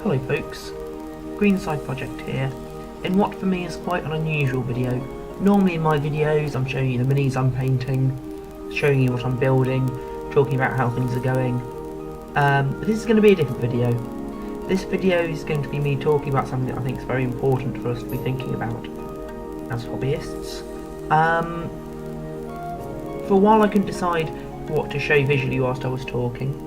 Hello folks, Greenside Project here, in what for me is quite an unusual video. Normally in my videos I'm showing you the minis I'm painting, showing you what I'm building, talking about how things are going, but this is going to be a different video. This video is going to be me talking about something that I think is very important for us to be thinking about as hobbyists. For a while I couldn't decide what to show visually whilst I was talking.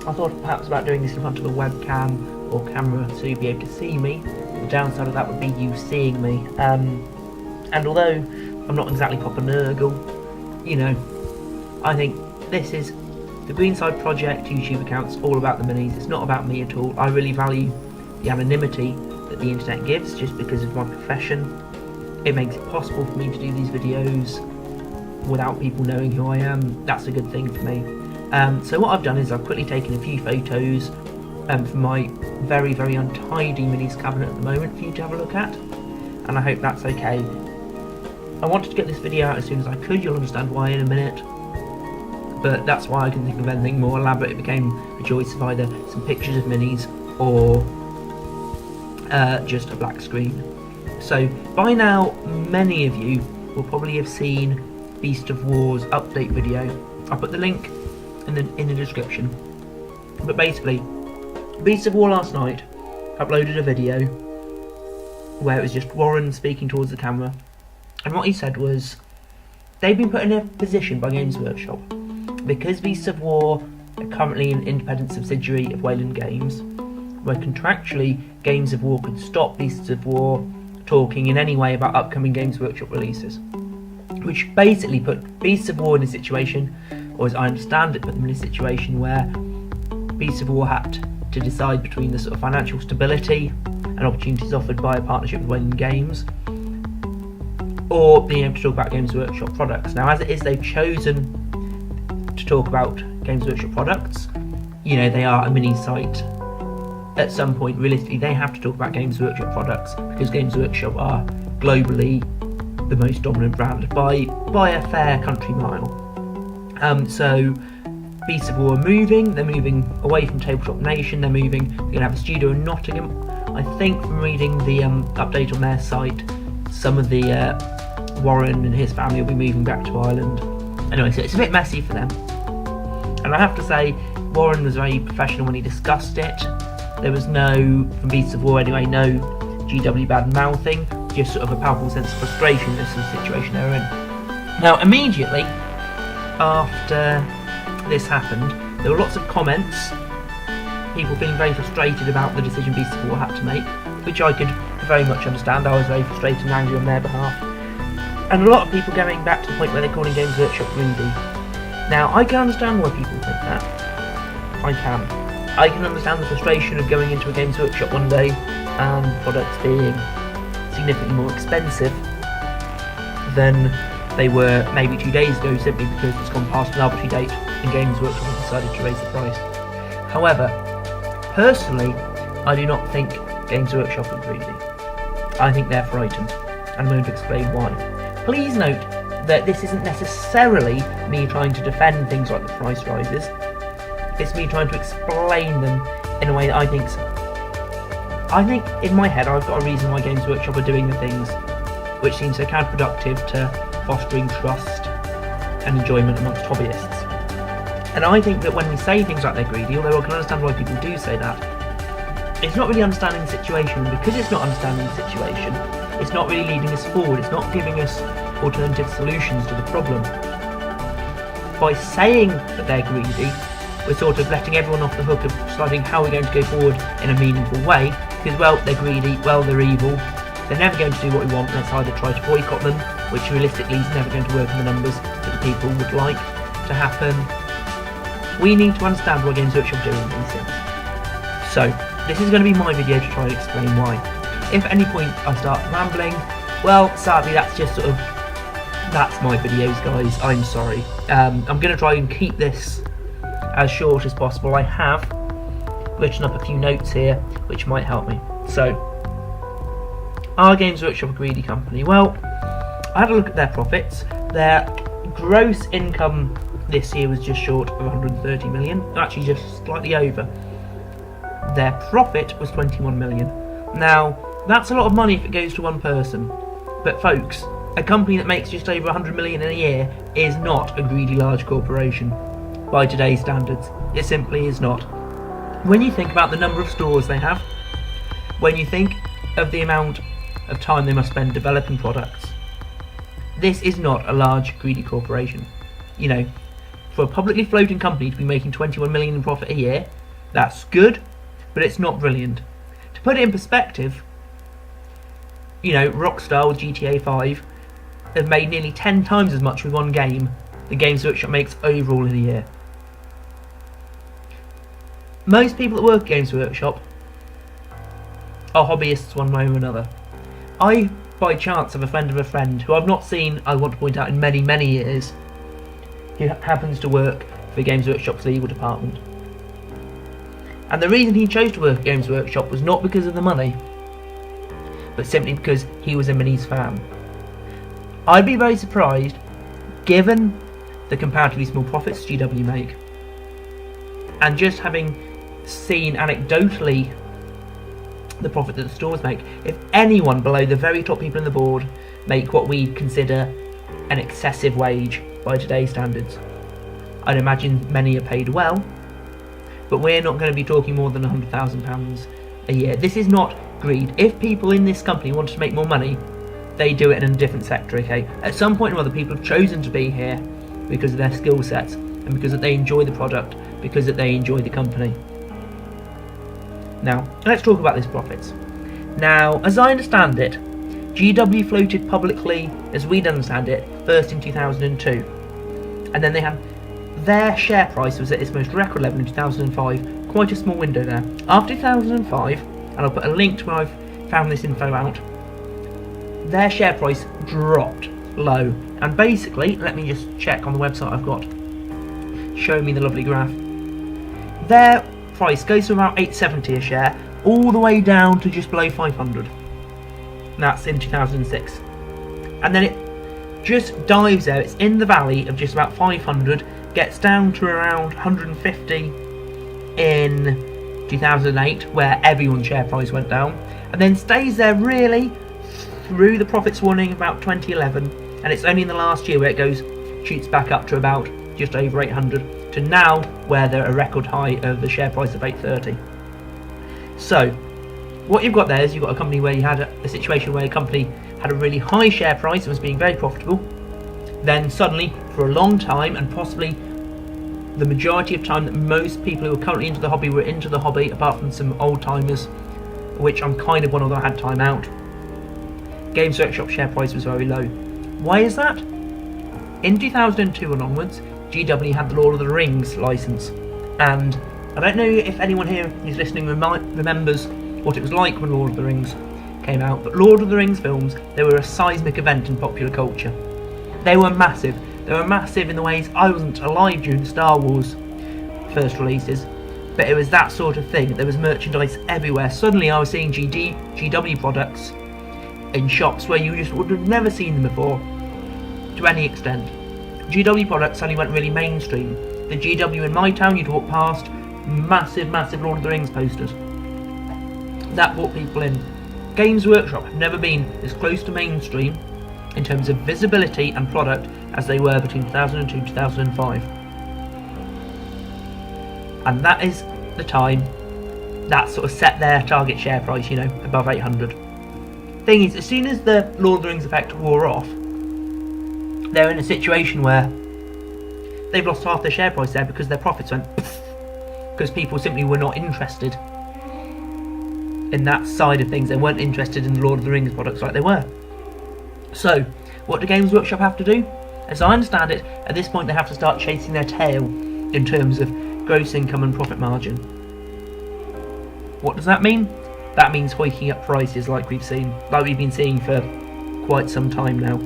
I thought perhaps about doing this in front of a webcam or camera so you'd be able to see me. The downside of that would be you seeing me. And although I'm not exactly proper Nurgle, you know, I think this is the Greenside Project YouTube account's all about the minis. It's not about me at all. I really value the anonymity that the internet gives just because of my profession. It makes it possible for me to do these videos without people knowing who I am. That's a good thing for me. So what I've done is I've quickly taken a few photos from my very, very untidy minis cabinet at the moment for you to have a look at, and I hope that's okay. I wanted to get this video out as soon as I could. You'll understand why in a minute, but that's why I couldn't think of anything more elaborate. It became a choice of either some pictures of minis or just a black screen. So by now many of you will probably have seen Beast of War's update video. I'll put the link in the description. But basically, Beast of War last night uploaded a video where it was just Warren speaking towards the camera, and what he said was they've been put in a position by Games Workshop because Beasts of War are currently an independent subsidiary of Wayland Games, where contractually Games of War could stop Beasts of War talking in any way about upcoming Games Workshop releases, which basically put Beasts of War in a situation, or as I understand it, put them in a situation where Beasts of War had to decide between the sort of financial stability and opportunities offered by a partnership with Wayland Games, or being able to talk about Games Workshop products. Now, as it is, they've chosen to talk about Games Workshop products. You know, they are a mini site. At some point, realistically, they have to talk about Games Workshop products because Games Workshop are globally the most dominant brand by a fair country mile. So Beasts of War are moving. They're moving away from Tabletop Nation. They're going to have a studio in Nottingham. I think from reading the update on their site, some of the Warren and his family will be moving back to Ireland. Anyway, so it's a bit messy for them. And I have to say, Warren was very professional when he discussed it. There was no, from Beasts of War anyway, no GW bad mouthing, just sort of a palpable sense of frustration. This is the situation they're in. Now, immediately after this happened, there were lots of comments, people feeling very frustrated about the decision Beasts of War had to make, which I could very much understand. I was very frustrated and angry on their behalf. And a lot of people going back to the point where they're calling Games Workshop greedy. Now, I can understand why people think that. I can understand the frustration of going into a Games Workshop one day and products being significantly more expensive than they were maybe 2 days ago, simply because it's gone past an arbitrary date and Games Workshop have decided to raise the price. However, personally, I do not think Games Workshop are greedy. I think they're frightened, and I'm going to explain why. Please note that this isn't necessarily me trying to defend things like the price rises. It's me trying to explain them in a way that I think so. I think in my head I've got a reason why Games Workshop are doing the things which seem so counterproductive to fostering trust and enjoyment amongst hobbyists. And I think that when we say things like they're greedy, although I can understand why people do say that, it's not really understanding the situation. Because it's not understanding the situation, it's not really leading us forward. It's not giving us alternative solutions to the problem. By saying that they're greedy, we're sort of letting everyone off the hook of deciding how we're going to go forward in a meaningful way, because, well, they're greedy, well, they're evil, they're never going to do what we want, let's either try to boycott them, which realistically is never going to work in the numbers that the people would like to happen. We need to understand what Games Workshop are doing these things. So, this is going to be my video to try and explain why. If at any point I start rambling, well, sadly that's just sort of, that's my videos, guys, I'm sorry. I'm going to try and keep this as short as possible. I have written up a few notes here which might help me. So, are Games Workshop a greedy company? Well, I had a look at their profits. Their gross income this year was just short of 130 million, actually just slightly over. their profit was 21 million. Now, that's a lot of money if it goes to one person. But folks, a company that makes just over 100 million in a year is not a greedy large corporation by today's standards. It simply is not. When you think about the number of stores they have, when you think of the amount of time they must spend developing products, this is not a large greedy corporation. You know, for a publicly floating company to be making 21 million in profit a year, that's good, but it's not brilliant. To put it in perspective, you know, Rockstar with GTA 5 have made nearly 10 times as much with one game than Games Workshop makes overall in a year. Most people that work at Games Workshop are hobbyists one way or another. I, by chance, have a friend of a friend who I've not seen, I want to point out, in many, many years, who happens to work for Games Workshop's legal department. And the reason he chose to work at Games Workshop was not because of the money, but simply because he was a Minis fan. I'd be very surprised, given the comparatively small profits GW make, and just having seen anecdotally the profit that the stores make, if anyone below the very top people in the board make what we consider an excessive wage by today's standards. I'd imagine many are paid well, but we're not going to be talking more than £100,000 a year. This is not greed. If people in this company wanted to make more money, they do it in a different sector, okay? At some point or other, people have chosen to be here because of their skill sets and because they enjoy the product, because they enjoy the company. Now, let's talk about these profits. Now, as I understand it, GW floated publicly, as we'd understand it, first in 2002. And then they had their share price was at its most record level in 2005, quite a small window there. After 2005, and I'll put a link to where I've found this info out, their share price dropped low. And basically, let me just check on the website I've got, show me the lovely graph. Their price goes from about 870 a share all the way down to just below 500. That's in 2006. And then it just dives there. It's in the valley of just about 500, gets down to around 150 in 2008, where everyone's share price went down, and then stays there really through the profits warning about 2011, and it's only in the last year where it shoots back up to about just over 800 to now where they're a record high of the share price of 830. So what you've got there is you've got a company where you had a situation where a company had a really high share price and was being very profitable, then suddenly for a long time, and possibly the majority of time that most people who are currently into the hobby were into the hobby, apart from some old timers, which I'm kind of one, although I had time out, Games Workshop share price was very low. Why is that? In 2002 and onwards, GW had the Lord of the Rings license, and I don't know if anyone here who's listening remembers what it was like when Lord of the Rings came out, but Lord of the Rings films, they were a seismic event in popular culture. They were massive. They were massive in the ways I wasn't alive during the Star Wars first releases, but it was that sort of thing. There was merchandise everywhere. Suddenly I was seeing GW products in shops where you just would have never seen them before, to any extent. GW products suddenly went really mainstream. The GW in my town, you'd walk past massive Lord of the Rings posters. That brought people in. Games Workshop have never been as close to mainstream in terms of visibility and product as they were between 2002 and 2005. And that is the time that sort of set their target share price, you know, above 800. Thing is, as soon as the Lord of the Rings effect wore off, they're in a situation where they've lost half their share price there because their profits went poof, because people simply were not interested in that side of things. They weren't interested in the Lord of the Rings products like they were. So, what do Games Workshop have to do? As I understand it, at this point they have to start chasing their tail in terms of gross income and profit margin. What does that mean? That means hiking up prices like we've been seeing for quite some time now.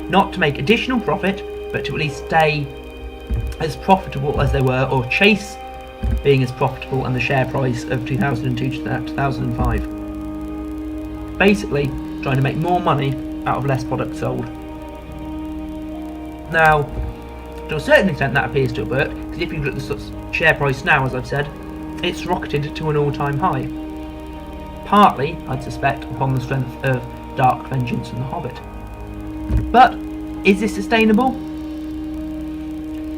Not to make additional profit, but to at least stay as profitable as they were, or chase being as profitable and the share price of 2002 to 2005. Basically, trying to make more money out of less product sold. Now, to a certain extent that appears to have worked, because if you look at the share price now, as I've said, it's rocketed to an all-time high. Partly, I'd suspect, upon the strength of Dark Vengeance and The Hobbit. But, is this sustainable?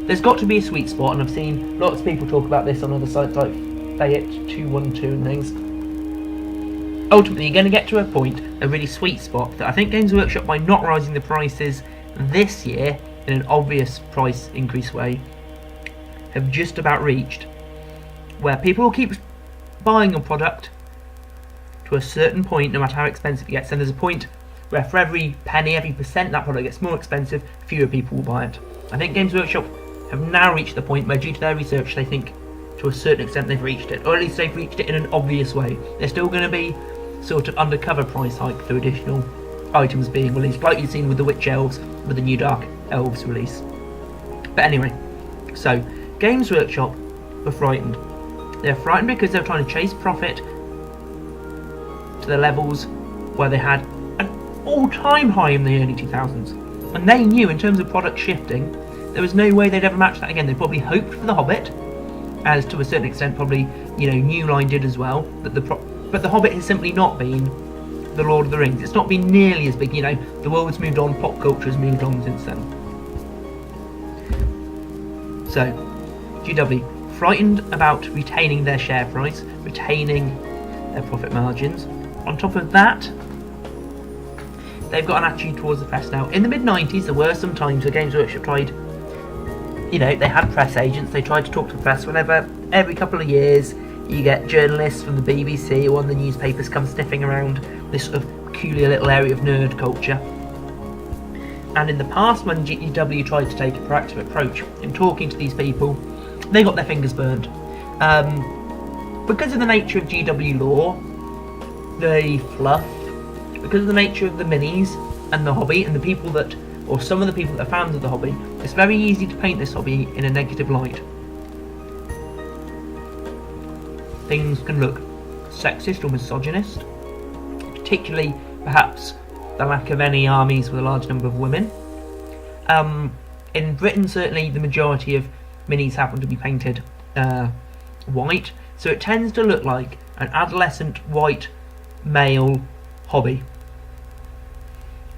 There's got to be a sweet spot, and I've seen lots of people talk about this on other sites like Fayette212 and things. Ultimately, you're going to get to a point, a really sweet spot, that I think Games Workshop, by not rising the prices this year in an obvious price increase way, have just about reached, where people will keep buying a product to a certain point, no matter how expensive it gets, and there's a point where for every penny, every percent that product gets more expensive, fewer people will buy it. I think Games Workshop have now reached the point where, due to their research, they think to a certain extent they've reached it, or at least they've reached it in an obvious way. There's still going to be sort of undercover price hike through additional items being released, like you've seen with the Witch Elves, with the new Dark Elves release. But anyway, so Games Workshop were frightened. They're frightened because they're trying to chase profit to the levels where they had an all-time high in the early 2000s. And they knew, in terms of product shifting, there was no way they'd ever match that again. They probably hoped for The Hobbit, as to a certain extent probably, New Line did as well, but The Hobbit has simply not been The Lord of the Rings. It's not been nearly as big, the world's moved on, pop culture has moved on since then. So, GW, frightened about retaining their share price, retaining their profit margins. On top of that, they've got an attitude towards the press now. In the mid-90s, there were some times where Games Workshop tried, they had press agents, they tried to talk to the press whenever, every couple of years, you get journalists from the BBC or one of the newspapers come sniffing around this sort of peculiar little area of nerd culture. And in the past, when GW tried to take a proactive approach in talking to these people, they got their fingers burnt. Because of the nature of GW lore, the fluff, because of the nature of the minis and the hobby and the people that, or some of the people that are fans of the hobby, it's very easy to paint this hobby in a negative light. Things can look sexist or misogynist, particularly perhaps the lack of any armies with a large number of women. In Britain, certainly the majority of minis happen to be painted white, so it tends to look like an adolescent white male hobby.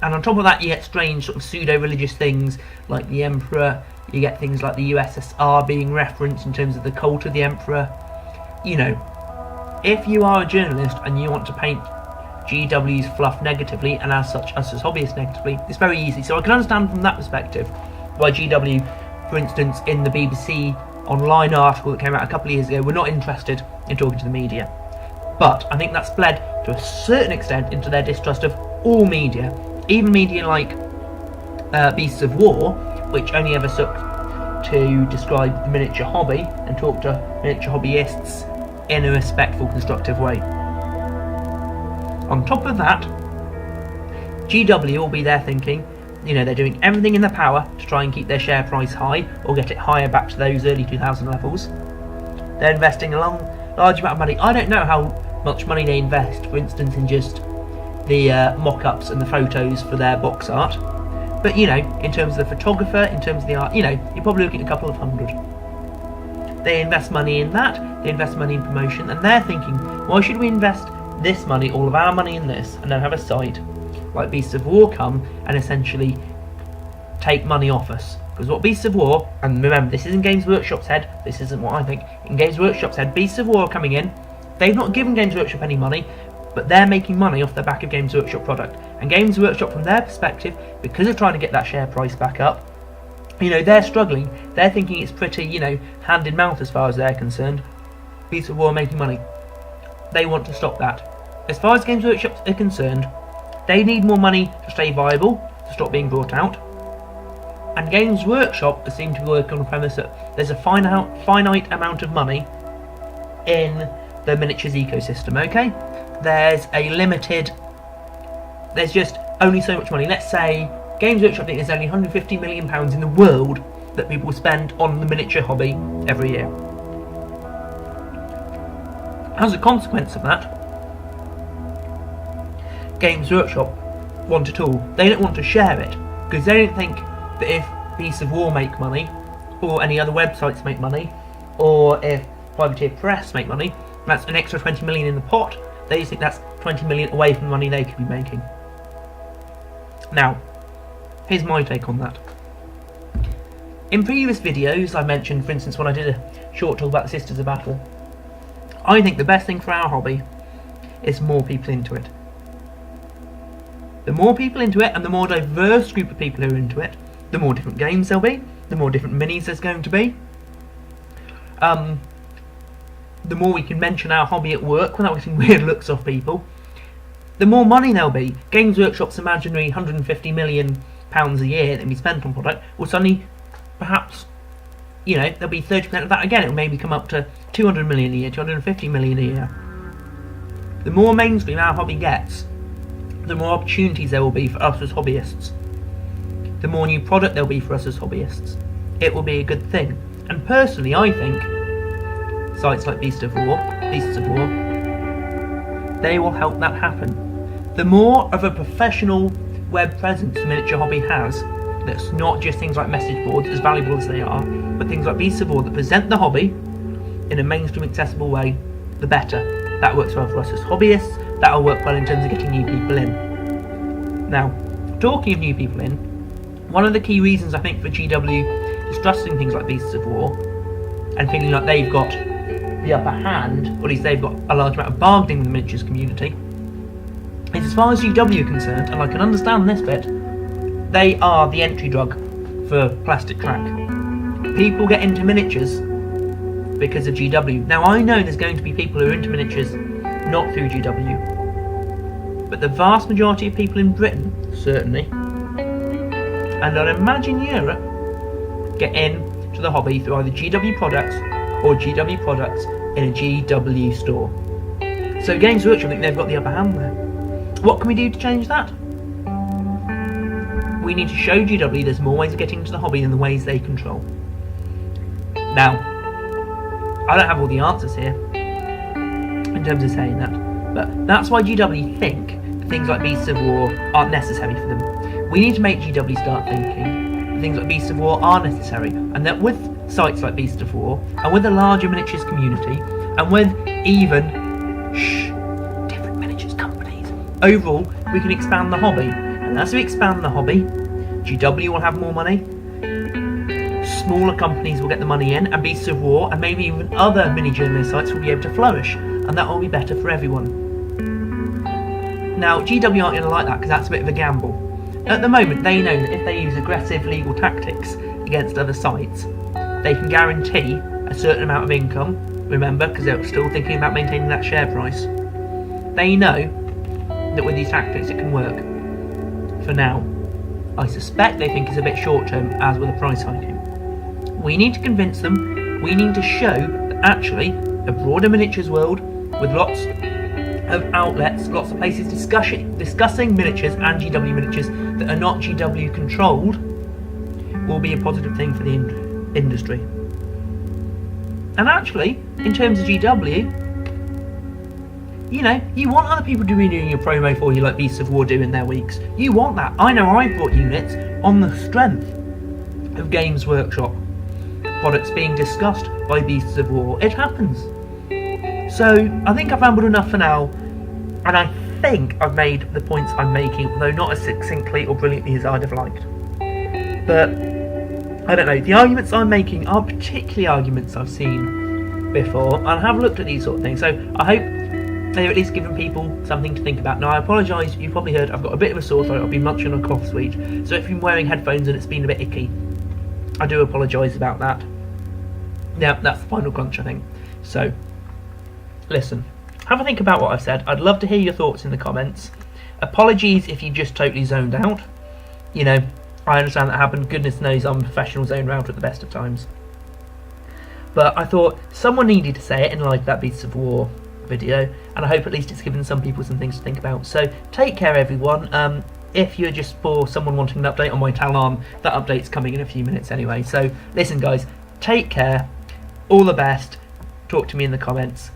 And on top of that, you get strange sort of pseudo-religious things like the Emperor. You get things like the USSR being referenced in terms of the cult of the Emperor. If you are a journalist and you want to paint GW's fluff negatively, and as such us as hobbyists negatively, it's very easy. So I can understand from that perspective why GW, for instance, in the BBC online article that came out a couple of years ago, were not interested in talking to the media. But I think that's bled to a certain extent into their distrust of all media, even media like Beasts of War, which only ever took to describe the miniature hobby and talk to miniature hobbyists in a respectful, constructive way. On top of that, GW will be there thinking, they're doing everything in their power to try and keep their share price high or get it higher back to those early 2000 levels. They're investing a large amount of money. I don't know how much money they invest, for instance, in just the mock-ups and the photos for their box art. But, in terms of the photographer, in terms of the art, you're probably looking at a couple of hundred. They invest money in that, they invest money in promotion, and they're thinking, why should we invest this money, all of our money in this, and then have a site like Beasts of War come and essentially take money off us? Because what Beasts of War, and remember, this isn't Games Workshop's head, this isn't what I think, in Games Workshop's head, Beasts of War are coming in, they've not given Games Workshop any money, but they're making money off the back of Games Workshop product. And Games Workshop, from their perspective, because they're trying to get that share price back up, they're struggling, they're thinking it's pretty, hand in mouth as far as they're concerned. Beasts of War are making money. They want to stop that. As far as Games Workshop are concerned, they need more money to stay viable, to stop being brought out. And Games Workshop seem to work on the premise that there's a finite amount of money in the miniatures ecosystem, okay? There's just only so much money. Let's say Games Workshop think there's only £150 million in the world that people spend on the miniature hobby every year. As a consequence of that, Games Workshop want it all. They don't want to share it, because they don't think that if Beasts of War make money, or any other websites make money, or if privateer press make money. That's an extra 20 million in the pot. They think that's 20 million away from the money they could be making. Now, here's my take on that. In previous videos, I mentioned, for instance, when I did a short talk about the Sisters of Battle, I think the best thing for our hobby is more people into it. The more people into it, and the more diverse group of people who are into it, the more different games there'll be, the more different minis there's going to be. The more we can mention our hobby at work without getting weird looks off people, the more money there'll be. Games Workshop's imaginary £150 million a year that can be spent on product will suddenly, perhaps, there'll be 30% of that again. It'll maybe come up to 200 million a year, 250 million a year. The more mainstream our hobby gets, the more opportunities there will be for us as hobbyists. The more new product there'll be for us as hobbyists. It will be a good thing. And personally, I think sites like Beasts of War, they will help that happen. The more of a professional web presence the miniature hobby has, that's not just things like message boards, as valuable as they are, but things like Beasts of War that present the hobby in a mainstream accessible way, the better. That works well for us as hobbyists, that'll work well in terms of getting new people in. Now, talking of new people in, one of the key reasons I think for GW distrusting things like Beasts of War and feeling like they've got the upper hand, or at least they've got a large amount of bargaining with the miniatures community, is as far as GW are concerned, and I can understand this bit, they are the entry drug for plastic track. People get into miniatures because of GW. Now I know there's going to be people who are into miniatures not through GW, but the vast majority of people in Britain, certainly, and I'd imagine Europe, get into the hobby through either GW products or GW products in a GW store. So Games Workshop think they've got the upper hand there. What can we do to change that? We need to show GW there's more ways of getting into the hobby than the ways they control. Now, I don't have all the answers here in terms of saying that, but that's why GW think that things like Beasts of War aren't necessary for them. We need to make GW start thinking that things like Beasts of War are necessary, and that with sites like Beasts of War, and with a larger miniatures community, and with even different miniatures companies, overall we can expand the hobby. And as we expand the hobby, GW will have more money, smaller companies will get the money in, and Beasts of War and maybe even other mini-journal sites will be able to flourish, and that will be better for everyone. Now GW aren't going to like that because that's a bit of a gamble. At the moment they know that if they use aggressive legal tactics against other sites, they can guarantee a certain amount of income, remember, because they're still thinking about maintaining that share price. They know that with these tactics it can work. For now. I suspect they think it's a bit short term, as with the price hiking. We need to convince them, we need to show that actually a broader miniatures world with lots of outlets, lots of places discussing miniatures and GW miniatures that are not GW controlled will be a positive thing for the industry. And actually, in terms of GW, you want other people doing your promo for you like Beasts of War do in their weeks. You want that. I know I bought units on the strength of Games Workshop products being discussed by Beasts of War. It happens. So I think I've rambled enough for now, and I think I've made the points I'm making, although not as succinctly or brilliantly as I'd have liked. But I don't know, the arguments I'm making are particularly arguments I've seen before, and I have looked at these sort of things, so I hope they've at least given people something to think about. Now I apologise, you've probably heard I've got a bit of a sore throat, I've been munching on a cough sweet, so if you've been wearing headphones and it's been a bit icky, I do apologise about that. Yeah, that's the final crunch I think. So, listen, have a think about what I've said. I'd love to hear your thoughts in the comments. Apologies if you just totally zoned out. I understand that happened. Goodness knows I'm a professional zoned out at the best of times. But I thought someone needed to say it in light of that Beasts of War video, and I hope at least it's given some people some things to think about. So take care everyone. If you're just for someone wanting an update on my Talon, that update's coming in a few minutes anyway. So listen guys, take care, all the best, talk to me in the comments.